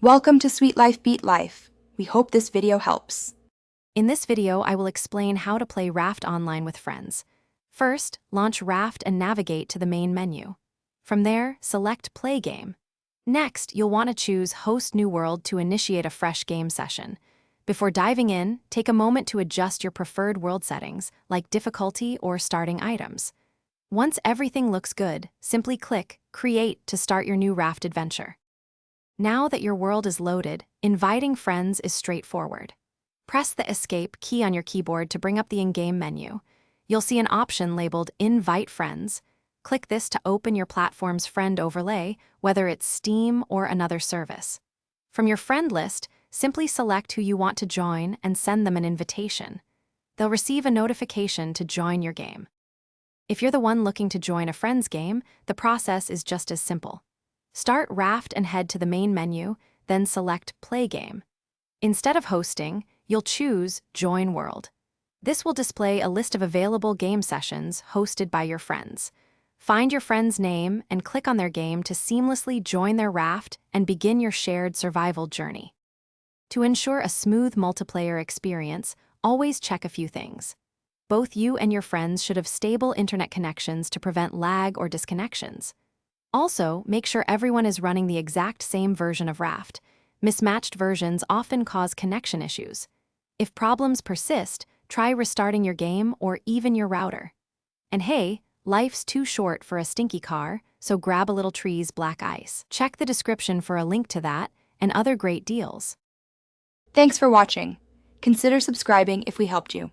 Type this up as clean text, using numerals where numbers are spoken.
Welcome to Sweet Life Beat Life. We hope this video helps. In this video, I will explain how to play Raft online with friends. First, launch Raft and navigate to the main menu. From there, select Play Game. Next, you'll want to choose Host New World to initiate a fresh game session. Before diving in, take a moment to adjust your preferred world settings, like difficulty or starting items. Once everything looks good, simply click Create to start your new Raft adventure. Now that your world is loaded, inviting friends is straightforward. Press the Escape key on your keyboard to bring up the in-game menu. You'll see an option labeled Invite Friends. Click this to open your platform's friend overlay, whether it's Steam or another service. From your friend list, simply select who you want to join and send them an invitation. They'll receive a notification to join your game. If you're the one looking to join a friend's game, the process is just as simple. Start Raft and head to the main menu, then select Play Game. Instead of hosting, you'll choose Join World. This will display a list of available game sessions hosted by your friends. Find your friend's name and click on their game to seamlessly join their Raft and begin your shared survival journey. To ensure a smooth multiplayer experience, always check a few things. Both you and your friends should have stable internet connections to prevent lag or disconnections. Also, make sure everyone is running the exact same version of Raft. Mismatched versions often cause connection issues. If problems persist, try restarting your game or even your router. And hey, life's too short for a stinky car, so grab a little tree's black ice. Check the description for a link to that and other great deals. Thanks for watching. Consider subscribing if we helped you.